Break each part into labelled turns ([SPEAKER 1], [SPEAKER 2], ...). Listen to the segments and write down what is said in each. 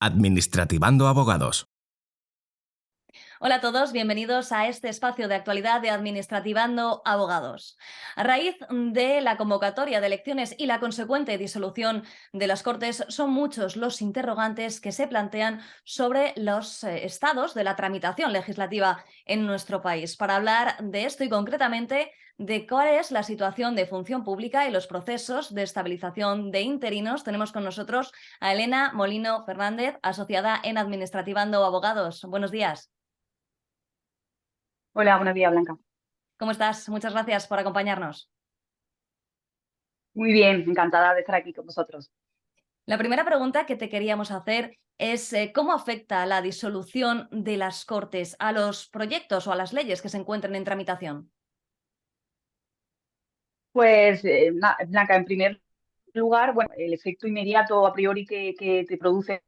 [SPEAKER 1] Administrativando Abogados.
[SPEAKER 2] Hola a todos, bienvenidos a este espacio de actualidad de Administrativando Abogados. A raíz de la convocatoria de elecciones y la consecuente disolución de las Cortes, son muchos los interrogantes que se plantean sobre los estados de la tramitación legislativa en nuestro país. Para hablar de esto y concretamente de cuál es la situación de función pública y los procesos de estabilización de interinos, tenemos con nosotros a Elena Molino Fernández, asociada en Administrativando Abogados. Buenos días.
[SPEAKER 3] Hola, buenos días, Blanca.
[SPEAKER 2] ¿Cómo estás? Muchas gracias por acompañarnos.
[SPEAKER 3] Muy bien, encantada de estar aquí con vosotros.
[SPEAKER 2] La primera pregunta que te queríamos hacer es ¿cómo afecta la disolución de las Cortes a los proyectos o a las leyes que se encuentran en tramitación?
[SPEAKER 3] Pues, Blanca, en primer lugar, bueno, el efecto inmediato a priori que te produce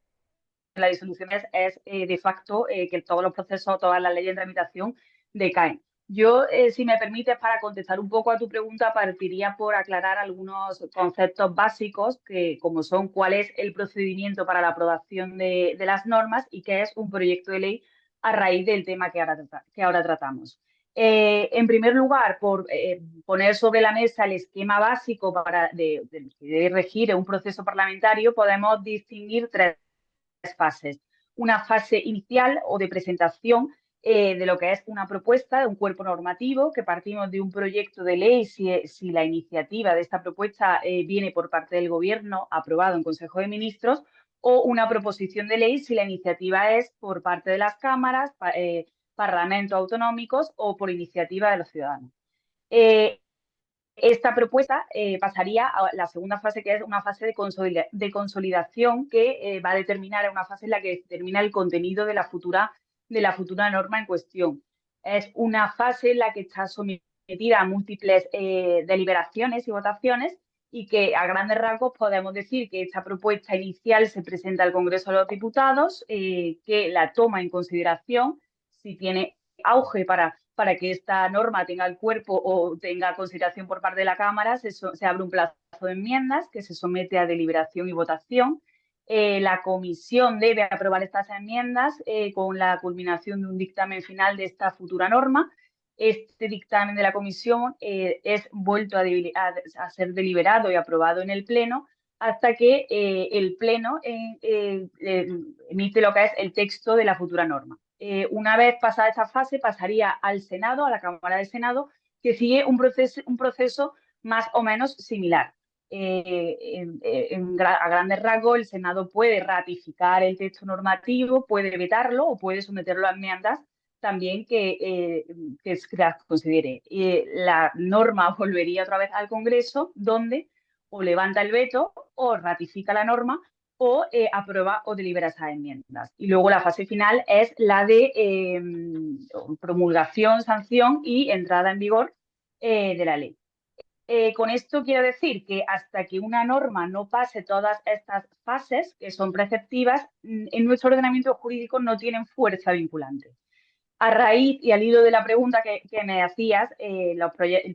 [SPEAKER 3] la disolución es de facto que todos los procesos, todas las leyes en tramitación decaen. Yo, si me permites, para contestar un poco a tu pregunta, partiría por aclarar algunos conceptos básicos, como son cuál es el procedimiento para la aprobación de las normas y qué es un proyecto de ley a raíz del tema que ahora tratamos. En primer lugar, por poner sobre la mesa el esquema básico que debe regir un proceso parlamentario, podemos distinguir tres fases. Una fase inicial o de presentación de lo que es una propuesta de un cuerpo normativo, que partimos de un proyecto de ley si la iniciativa de esta propuesta viene por parte del Gobierno aprobado en Consejo de Ministros, o una proposición de ley si la iniciativa es por parte de las cámaras, parlamentos autonómicos o por iniciativa de los ciudadanos. Esta propuesta pasaría a la segunda fase, que es una fase de consolidación que va a determinar, una fase en la que determina el contenido de la futura norma en cuestión. Es una fase en la que está sometida a múltiples deliberaciones y votaciones y que a grandes rasgos podemos decir que esta propuesta inicial se presenta al Congreso de los Diputados, que la toma en consideración si tiene auge para que esta norma tenga el cuerpo o tenga consideración por parte de la Cámara, se abre un plazo de enmiendas que se somete a deliberación y votación. La comisión debe aprobar estas enmiendas con la culminación de un dictamen final de esta futura norma. Este dictamen de la comisión es vuelto a ser deliberado y aprobado en el Pleno hasta que el Pleno emite lo que es el texto de la futura norma. Una vez pasada esta fase, pasaría al Senado, a la Cámara del Senado, que sigue un proceso más o menos similar. A grandes rasgos, el Senado puede ratificar el texto normativo, puede vetarlo o puede someterlo a enmiendas también que las considere. La norma volvería otra vez al Congreso, donde o levanta el veto o ratifica la norma o aprueba o delibera esas enmiendas. Y luego la fase final es la de promulgación, sanción y entrada en vigor de la ley. Con esto quiero decir que hasta que una norma no pase todas estas fases, que son preceptivas, en nuestro ordenamiento jurídico no tienen fuerza vinculante. A raíz y al hilo de la pregunta que me hacías, el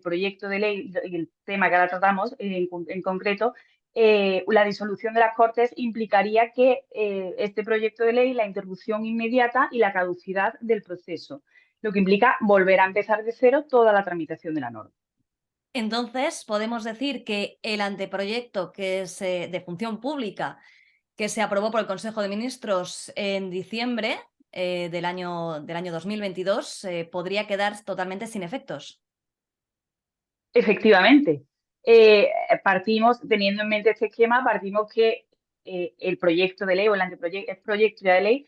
[SPEAKER 3] proyecto de ley y el tema que ahora tratamos en concreto, la disolución de las Cortes implicaría que este proyecto de ley, la interrupción inmediata y la caducidad del proceso, lo que implica volver a empezar de cero toda la tramitación de la norma.
[SPEAKER 2] Entonces, podemos decir que el anteproyecto que es de función pública que se aprobó por el Consejo de Ministros en diciembre del año 2022 podría quedar totalmente sin efectos.
[SPEAKER 3] Efectivamente. Partimos, teniendo en mente este esquema, partimos que el proyecto de ley o el proyecto de ley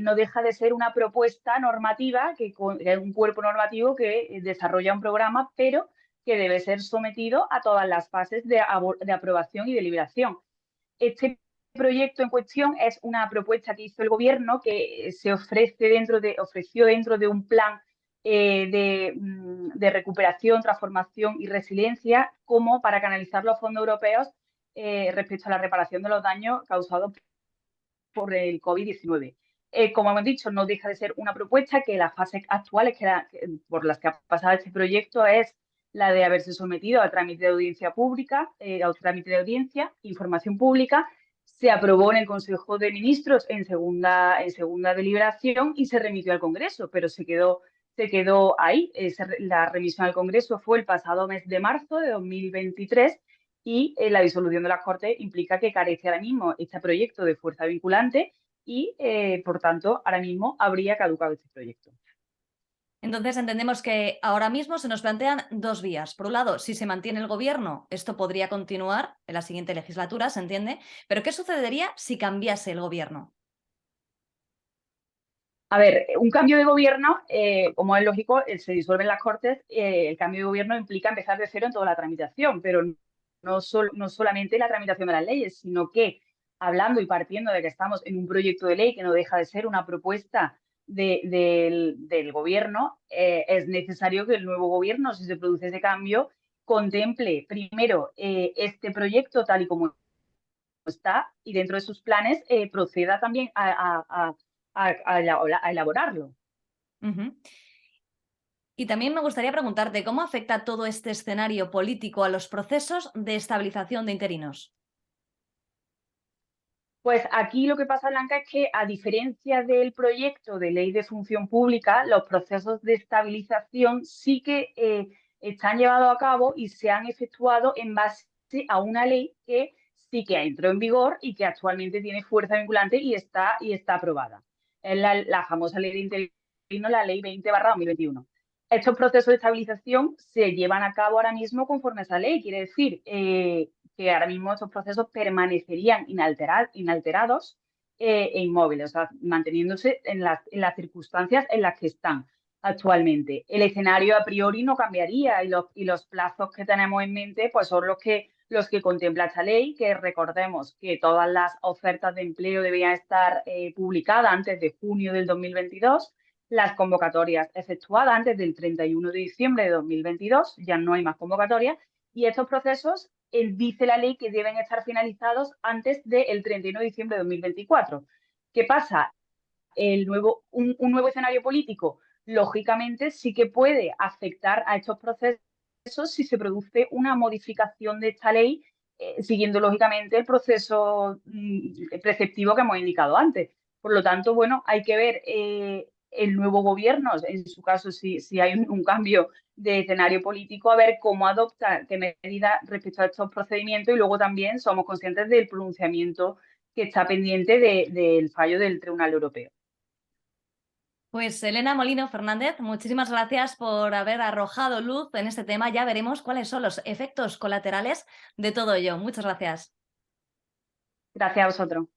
[SPEAKER 3] no deja de ser una propuesta normativa, que es un cuerpo normativo que desarrolla un programa, pero que debe ser sometido a todas las fases de aprobación y deliberación. Este proyecto en cuestión es una propuesta que hizo el Gobierno, que se ofreció dentro de un plan de recuperación, transformación y resiliencia, como para canalizar los fondos europeos respecto a la reparación de los daños causados por el COVID-19. Como hemos dicho, no deja de ser una propuesta que las fases actuales por las que ha pasado este proyecto es la de haberse sometido al trámite de audiencia pública, al trámite de audiencia, información pública, se aprobó en el Consejo de Ministros en segunda deliberación y se remitió al Congreso, pero se quedó ahí. La remisión al Congreso fue el pasado mes de marzo de 2023 y la disolución de las Cortes implica que carece ahora mismo este proyecto de fuerza vinculante y, por tanto, ahora mismo habría caducado este proyecto.
[SPEAKER 2] Entonces entendemos que ahora mismo se nos plantean dos vías. Por un lado, si se mantiene el gobierno, esto podría continuar en la siguiente legislatura, se entiende, pero ¿qué sucedería si cambiase el gobierno?
[SPEAKER 3] A ver, un cambio de gobierno, como es lógico, se disuelven las Cortes, el cambio de gobierno implica empezar de cero en toda la tramitación, pero no solamente la tramitación de las leyes, sino que hablando y partiendo de que estamos en un proyecto de ley que no deja de ser una propuesta del gobierno, es necesario que el nuevo gobierno, si se produce ese cambio, contemple primero este proyecto tal y como está y dentro de sus planes proceda también a elaborarlo.
[SPEAKER 2] Ujú. Y también me gustaría preguntarte, ¿cómo afecta todo este escenario político a los procesos de estabilización de interinos?
[SPEAKER 3] Pues aquí lo que pasa, Blanca, es que a diferencia del proyecto de ley de función pública, los procesos de estabilización sí que están llevados a cabo y se han efectuado en base a una ley que sí que entró en vigor y que actualmente tiene fuerza vinculante y está aprobada. Es la famosa ley de interinos, la ley 20/2021. Estos procesos de estabilización se llevan a cabo ahora mismo conforme a esa ley, quiere decir que ahora mismo estos procesos permanecerían inalterados e inmóviles, o sea, manteniéndose en las circunstancias en las que están actualmente. El escenario a priori no cambiaría y los plazos que tenemos en mente pues son los que contempla esta ley, que recordemos que todas las ofertas de empleo debían estar publicadas antes de junio del 2022, las convocatorias efectuadas antes del 31 de diciembre de 2022, ya no hay más convocatorias, y estos procesos, dice la ley que deben estar finalizados antes del 31 de diciembre de 2024. ¿Qué pasa? Un nuevo escenario político, lógicamente, sí que puede afectar a estos procesos si se produce una modificación de esta ley, siguiendo lógicamente el proceso preceptivo que hemos indicado antes. Por lo tanto, bueno, hay que ver el nuevo gobierno, en su caso, si hay un cambio de escenario político, a ver cómo adopta, qué medidas respecto a estos procedimientos, y luego también somos conscientes del pronunciamiento que está pendiente del fallo del Tribunal Europeo.
[SPEAKER 2] Pues Elena Molino Fernández, muchísimas gracias por haber arrojado luz en este tema. Ya veremos cuáles son los efectos colaterales de todo ello. Muchas gracias.
[SPEAKER 3] Gracias a vosotros.